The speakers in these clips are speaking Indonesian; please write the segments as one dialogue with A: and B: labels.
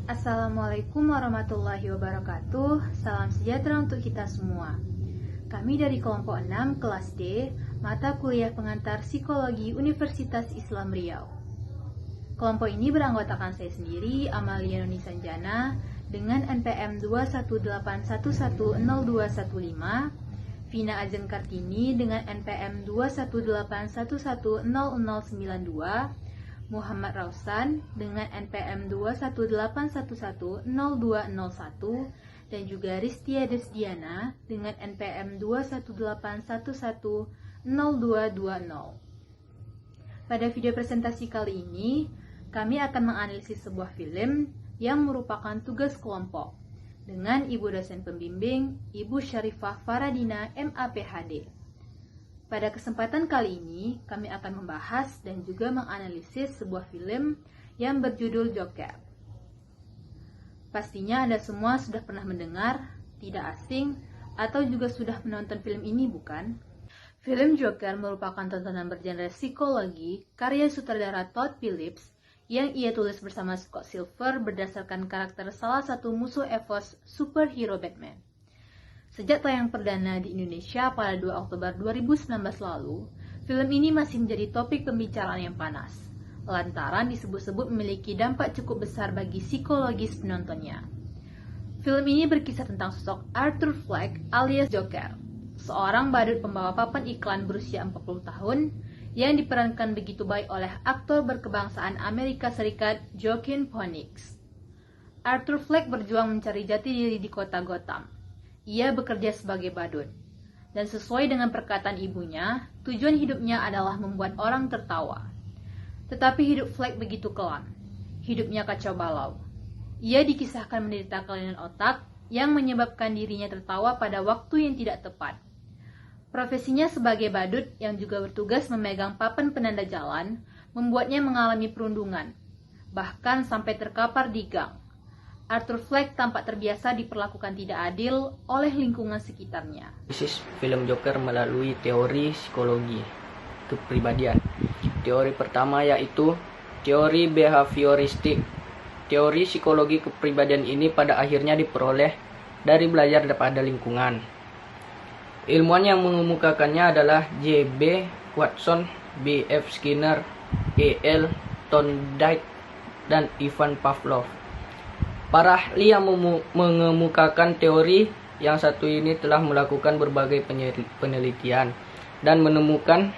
A: Assalamualaikum warahmatullahi wabarakatuh. Salam sejahtera untuk kita semua. Kami dari kelompok 6 kelas D, mata kuliah pengantar Psikologi Universitas Islam Riau. Kelompok ini beranggotakan saya sendiri, Amalia Noni Sanjana, dengan NPM 218110215, Vina Ajeng Kartini dengan NPM 218110092, Muhammad Rausan dengan NPM 218110201, dan juga Ristia Desdiana dengan NPM 218110220. Pada video presentasi kali ini, kami akan menganalisis sebuah film yang merupakan tugas kelompok dengan Ibu dosen pembimbing, Ibu Syarifah Faradina, MA PhD. Pada kesempatan kali ini, kami akan membahas dan juga menganalisis sebuah film yang berjudul Joker. Pastinya Anda semua sudah pernah mendengar, tidak asing, atau juga sudah menonton film ini, bukan? Film Joker merupakan tontonan bergenre psikologi karya sutradara Todd Phillips yang ia tulis bersama Scott Silver berdasarkan karakter salah satu musuh EVOS superhero Batman. Sejak tayang perdana di Indonesia pada 2 Oktober 2019 lalu, film ini masih menjadi topik pembicaraan yang panas, lantaran disebut-sebut memiliki dampak cukup besar bagi psikologis penontonnya. Film ini berkisah tentang sosok Arthur Fleck alias Joker, seorang badut pembawa papan iklan berusia 40 tahun yang diperankan begitu baik oleh aktor berkebangsaan Amerika Serikat Joaquin Phoenix. Arthur Fleck berjuang mencari jati diri di kota Gotham. Ia bekerja sebagai badut, dan sesuai dengan perkataan ibunya, tujuan hidupnya adalah membuat orang tertawa. Tetapi hidup Fleck begitu kelam, hidupnya kacau balau. Ia dikisahkan menderita kelainan otak yang menyebabkan dirinya tertawa pada waktu yang tidak tepat. Profesinya sebagai badut yang juga bertugas memegang papan penanda jalan, membuatnya mengalami perundungan, bahkan sampai terkapar di gang. Arthur Fleck tampak terbiasa diperlakukan tidak adil oleh lingkungan sekitarnya.
B: Analisis film Joker melalui teori psikologi kepribadian. Teori pertama yaitu teori behavioristik. Teori psikologi kepribadian ini pada akhirnya diperoleh dari belajar pada lingkungan. Ilmuwan yang mengemukakannya adalah J.B. Watson, B.F. Skinner, E.L. Thorndike, dan Ivan Pavlov. Para ahli yang mengemukakan teori yang satu ini telah melakukan berbagai penelitian dan menemukan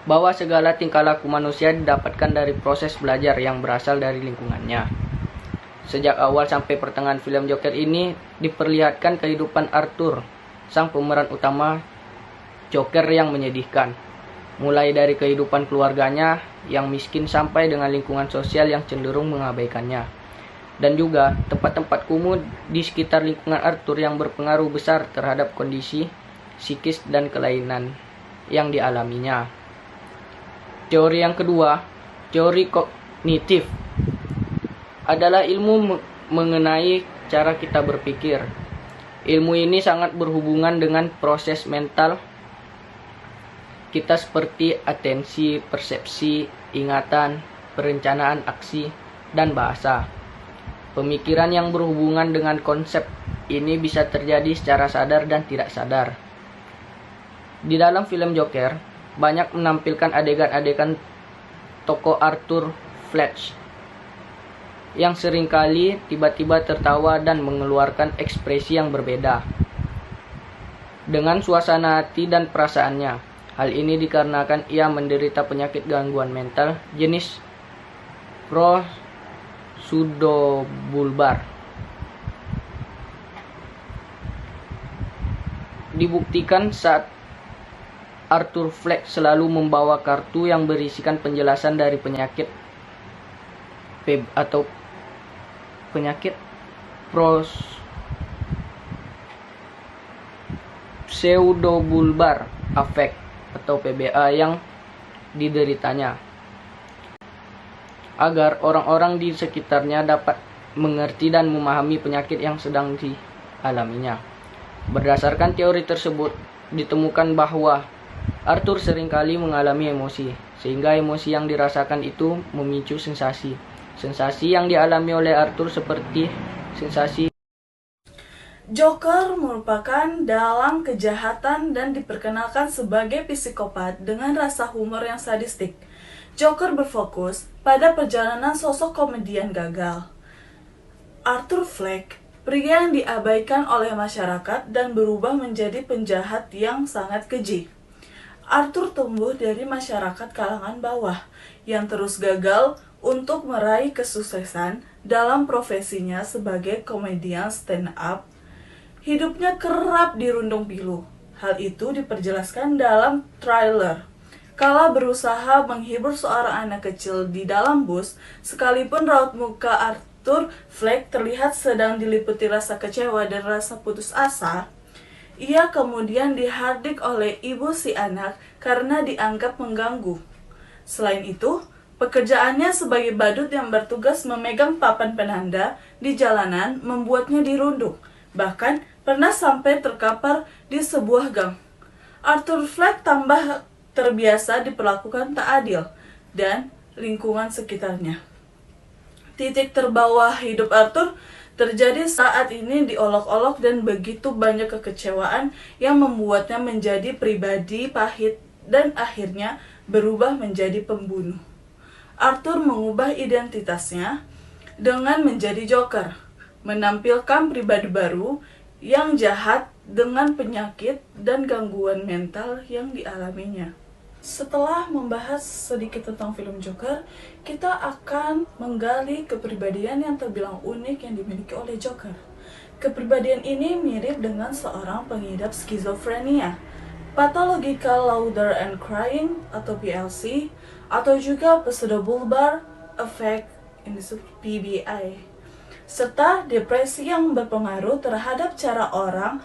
B: bahwa segala tingkah laku manusia didapatkan dari proses belajar yang berasal dari lingkungannya. Sejak awal sampai pertengahan film Joker ini diperlihatkan kehidupan Arthur, sang pemeran utama Joker yang menyedihkan. Mulai dari kehidupan keluarganya yang miskin sampai dengan lingkungan sosial yang cenderung mengabaikannya. Dan juga tempat-tempat kumuh di sekitar lingkungan Arthur yang berpengaruh besar terhadap kondisi psikis dan kelainan yang dialaminya. Teori yang kedua, teori kognitif, adalah ilmu mengenai cara kita berpikir. Ilmu ini sangat berhubungan dengan proses mental kita seperti atensi, persepsi, ingatan, perencanaan aksi, dan bahasa. Pemikiran yang berhubungan dengan konsep ini bisa terjadi secara sadar dan tidak sadar. Di dalam film Joker, banyak menampilkan adegan-adegan tokoh Arthur Fleck yang seringkali tiba-tiba tertawa dan mengeluarkan ekspresi yang berbeda dengan suasana hati dan perasaannya. Hal ini dikarenakan ia menderita penyakit gangguan mental jenis pseudobulbar. Dibuktikan saat Arthur Fleck selalu membawa kartu yang berisikan penjelasan dari penyakit pseudobulbar affect atau PBA yang dideritanya, agar orang-orang di sekitarnya dapat mengerti dan memahami penyakit yang sedang dialaminya. Berdasarkan teori tersebut, ditemukan bahwa Arthur seringkali mengalami emosi, sehingga emosi yang dirasakan itu memicu sensasi, Sensasi yang dialami oleh Arthur seperti sensasi
C: Joker merupakan dalang kejahatan dan diperkenalkan sebagai psikopat dengan rasa humor yang sadistik. Joker berfokus pada perjalanan sosok komedian gagal. Arthur Fleck, pria yang diabaikan oleh masyarakat dan berubah menjadi penjahat yang sangat keji. Arthur tumbuh dari masyarakat kalangan bawah yang terus gagal untuk meraih kesuksesan dalam profesinya sebagai komedian stand-up. Hidupnya kerap dirundung pilu. Hal itu diperjelaskan dalam trailer. Kala berusaha menghibur seorang anak kecil di dalam bus, sekalipun raut muka Arthur Fleck terlihat sedang diliputi rasa kecewa dan rasa putus asa, ia kemudian dihardik oleh ibu si anak karena dianggap mengganggu. Selain itu, pekerjaannya sebagai badut yang bertugas memegang papan penanda di jalanan membuatnya dirundung. Bahkan pernah sampai terkapar di sebuah gang. Arthur Fleck tambah terbiasa diperlakukan tak adil dan lingkungan sekitarnya. Titik terbawah hidup Arthur terjadi saat ini diolok-olok dan begitu banyak kekecewaan yang membuatnya menjadi pribadi pahit dan akhirnya berubah menjadi pembunuh. Arthur mengubah identitasnya dengan menjadi Joker, menampilkan pribadi baru yang jahat dengan penyakit dan gangguan mental yang dialaminya. Setelah membahas sedikit tentang film Joker, kita akan menggali kepribadian yang terbilang unik yang dimiliki oleh Joker. Kepribadian ini mirip dengan seorang pengidap skizofrenia, pathological laughter and crying atau PLC, atau juga pseudobulbar affect ini PBI, serta depresi yang berpengaruh terhadap cara orang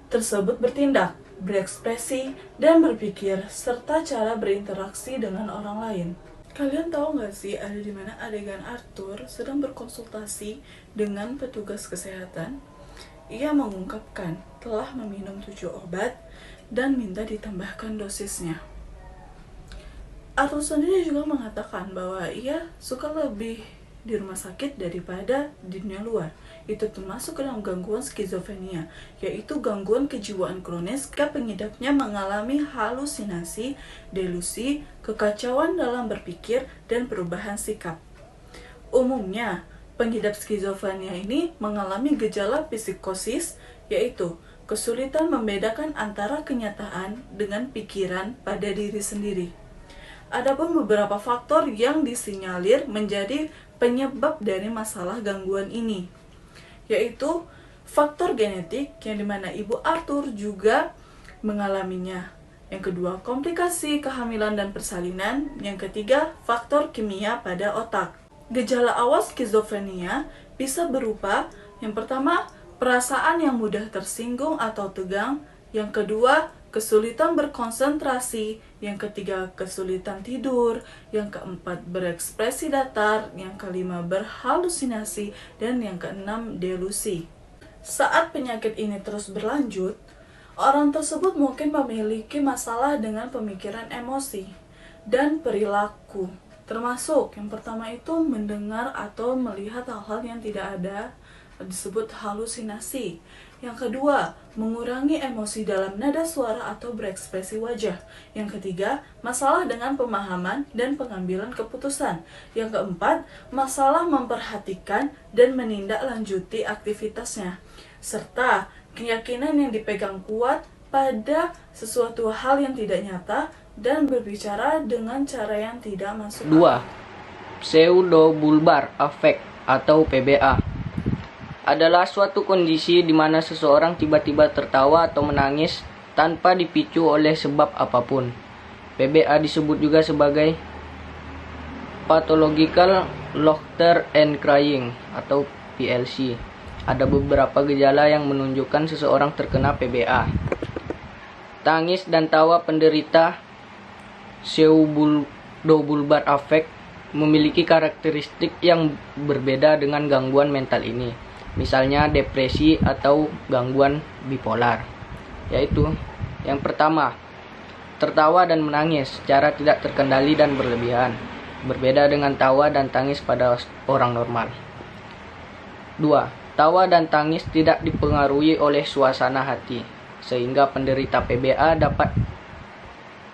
C: tersebut bertindak, berekspresi, dan berpikir, serta cara berinteraksi dengan orang lain. Kalian tahu nggak sih ada di mana adegan Arthur sedang berkonsultasi dengan petugas kesehatan? Ia mengungkapkan telah meminum 7 obat dan minta ditambahkan dosisnya. Arthur sendiri juga mengatakan bahwa ia suka lebih di rumah sakit daripada di dunia luar. Itu termasuk ke dalam gangguan skizofrenia, yaitu gangguan kejiwaan kronis ketika pengidapnya mengalami halusinasi, delusi, kekacauan dalam berpikir, dan perubahan sikap. Umumnya, pengidap skizofrenia ini mengalami gejala psikosis, yaitu kesulitan membedakan antara kenyataan dengan pikiran pada diri sendiri. Adapun beberapa faktor yang disinyalir menjadi penyebab dari masalah gangguan ini, yaitu faktor genetik yang dimana ibu Arthur juga mengalaminya. Yang kedua, komplikasi kehamilan dan persalinan. Yang ketiga, faktor kimia pada otak. Gejala awal skizofrenia bisa berupa, yang pertama, perasaan yang mudah tersinggung atau tegang. Yang kedua, kesulitan berkonsentrasi. Yang ketiga, kesulitan tidur. Yang keempat, berekspresi datar. Yang kelima, berhalusinasi. Dan yang keenam, delusi. Saat penyakit ini terus berlanjut, orang tersebut mungkin memiliki masalah dengan pemikiran, emosi, dan perilaku. Termasuk yang pertama itu mendengar atau melihat hal-hal yang tidak ada, disebut halusinasi. Yang kedua, mengurangi emosi dalam nada suara atau berekspresi wajah. Yang ketiga, masalah dengan pemahaman dan pengambilan keputusan. Yang keempat, masalah memperhatikan dan menindaklanjuti aktivitasnya. Serta keyakinan yang dipegang kuat pada sesuatu hal yang tidak nyata dan berbicara dengan cara yang tidak masuk akal.
B: 2. Pseudobulbar affect atau PBA adalah suatu kondisi di mana seseorang tiba-tiba tertawa atau menangis tanpa dipicu oleh sebab apapun. PBA disebut juga sebagai pathological laughter and crying atau PLC. Ada beberapa gejala yang menunjukkan seseorang terkena PBA. Tangis dan tawa penderita pseudobulbar affect memiliki karakteristik yang berbeda dengan gangguan mental ini. Misalnya depresi atau gangguan bipolar. Yaitu yang pertama, tertawa dan menangis secara tidak terkendali dan berlebihan. berbeda dengan tawa dan tangis pada orang normal. 2. Tawa dan tangis tidak dipengaruhi oleh suasana hati, sehingga penderita PBA dapat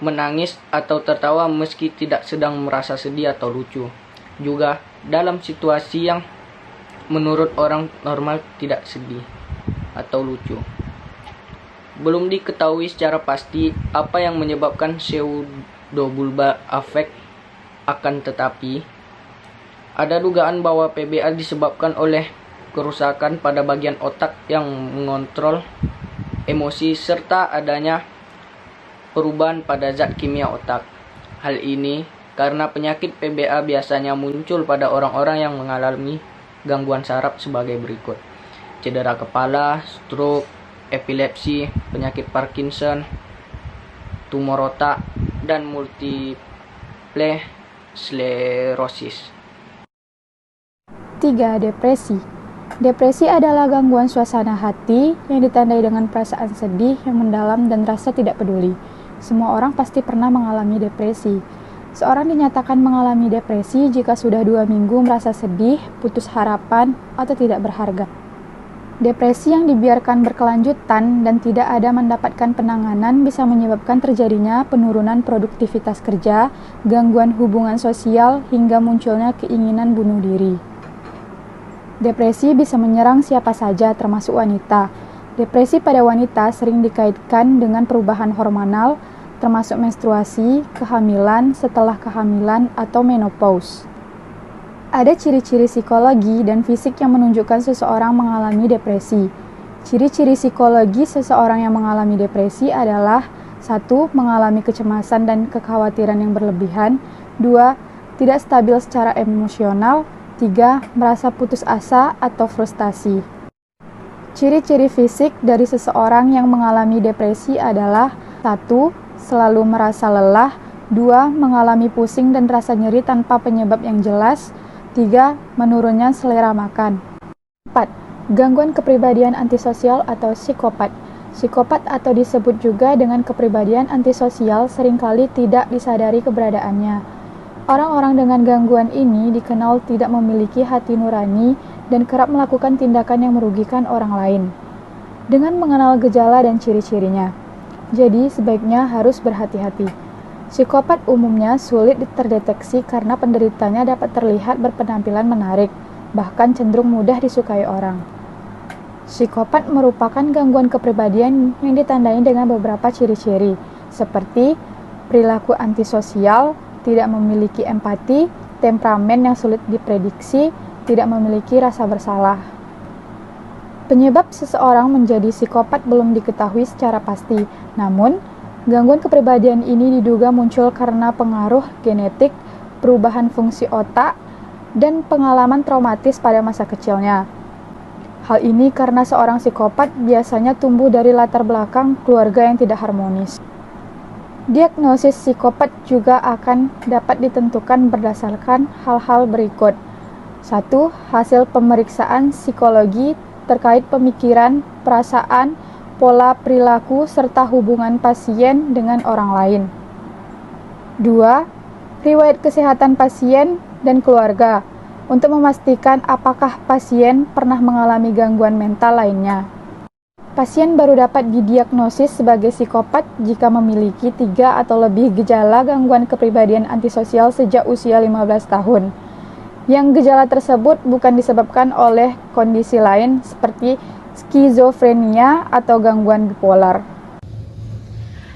B: menangis atau tertawa meski tidak sedang merasa sedih atau lucu. Juga dalam situasi yang menurut orang normal tidak sedih atau lucu. Belum diketahui secara pasti apa yang menyebabkan pseudobulbar affect, akan tetapi ada dugaan bahwa PBA disebabkan oleh kerusakan pada bagian otak yang mengontrol emosi serta adanya perubahan pada zat kimia otak. Hal ini karena penyakit PBA biasanya muncul pada orang-orang yang mengalami gangguan saraf sebagai berikut: cedera kepala, stroke, epilepsi, penyakit Parkinson, tumor otak, dan multiple sklerosis.
D: 3. Depresi. Depresi adalah gangguan suasana hati yang ditandai dengan perasaan sedih yang mendalam dan rasa tidak peduli. Semua orang pasti pernah mengalami depresi. Seorang dinyatakan mengalami depresi jika sudah 2 minggu merasa sedih, putus harapan, atau tidak berharga. Depresi yang dibiarkan berkelanjutan dan tidak ada mendapatkan penanganan bisa menyebabkan terjadinya penurunan produktivitas kerja, gangguan hubungan sosial, hingga munculnya keinginan bunuh diri. Depresi bisa menyerang siapa saja, termasuk wanita. Depresi pada wanita sering dikaitkan dengan perubahan hormonal, termasuk menstruasi, kehamilan, setelah kehamilan, atau menopause. Ada ciri-ciri psikologi dan fisik yang menunjukkan seseorang mengalami depresi. Ciri-ciri psikologi seseorang yang mengalami depresi adalah 1. Mengalami kecemasan dan kekhawatiran yang berlebihan. 2. Tidak stabil secara emosional. 3. Merasa putus asa atau frustasi. Ciri-ciri fisik dari seseorang yang mengalami depresi adalah 1. Selalu merasa lelah. 2. Mengalami pusing dan rasa nyeri tanpa penyebab yang jelas. 3. Menurunnya selera makan. 4. Gangguan kepribadian antisosial atau psikopat. Psikopat atau disebut juga dengan kepribadian antisosial seringkali tidak disadari keberadaannya. Orang-orang dengan gangguan ini dikenal tidak memiliki hati nurani dan kerap melakukan tindakan yang merugikan orang lain. Dengan mengenal gejala dan ciri-cirinya, jadi sebaiknya harus berhati-hati. Psikopat umumnya sulit terdeteksi karena penderitanya dapat terlihat berpenampilan menarik, bahkan cenderung mudah disukai orang. Psikopat merupakan gangguan kepribadian yang ditandai dengan beberapa ciri-ciri, seperti perilaku antisosial, tidak memiliki empati, temperamen yang sulit diprediksi, tidak memiliki rasa bersalah. Penyebab seseorang menjadi psikopat belum diketahui secara pasti, namun gangguan kepribadian ini diduga muncul karena pengaruh genetik, perubahan fungsi otak, dan pengalaman traumatis pada masa kecilnya. Hal ini karena seorang psikopat biasanya tumbuh dari latar belakang keluarga yang tidak harmonis. Diagnosis psikopat juga akan dapat ditentukan berdasarkan hal-hal berikut. 1. Hasil pemeriksaan psikologi terkait pemikiran, perasaan, pola perilaku, serta hubungan pasien dengan orang lain. 2. Riwayat kesehatan pasien dan keluarga untuk memastikan apakah pasien pernah mengalami gangguan mental lainnya. Pasien baru dapat didiagnosis sebagai psikopat jika memiliki 3 atau lebih gejala gangguan kepribadian antisosial sejak usia 15 tahun. Yang gejala tersebut bukan disebabkan oleh kondisi lain seperti skizofrenia atau gangguan bipolar.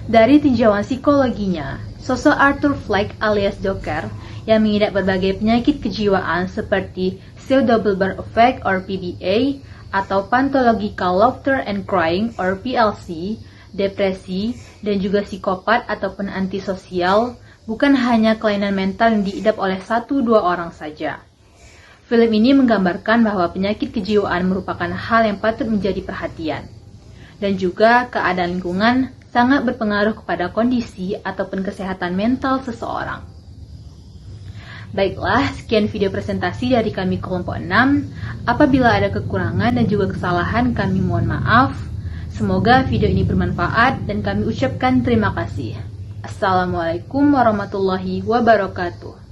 A: Dari tinjauan psikologinya, sosok Arthur Fleck alias Joker yang mengidap berbagai penyakit kejiwaan seperti pseudobulbar affect or PBA atau pathological laughter and crying or PLC, depresi, dan juga psikopat ataupun antisosial bukan hanya kelainan mental yang diidap oleh 1-2 orang saja. Film ini menggambarkan bahwa penyakit kejiwaan merupakan hal yang patut menjadi perhatian. Dan juga keadaan lingkungan sangat berpengaruh kepada kondisi ataupun kesehatan mental seseorang. Baiklah, sekian video presentasi dari kami kelompok 6. Apabila ada kekurangan dan juga kesalahan, kami mohon maaf. Semoga video ini bermanfaat dan kami ucapkan terima kasih. Assalamualaikum warahmatullahi wabarakatuh.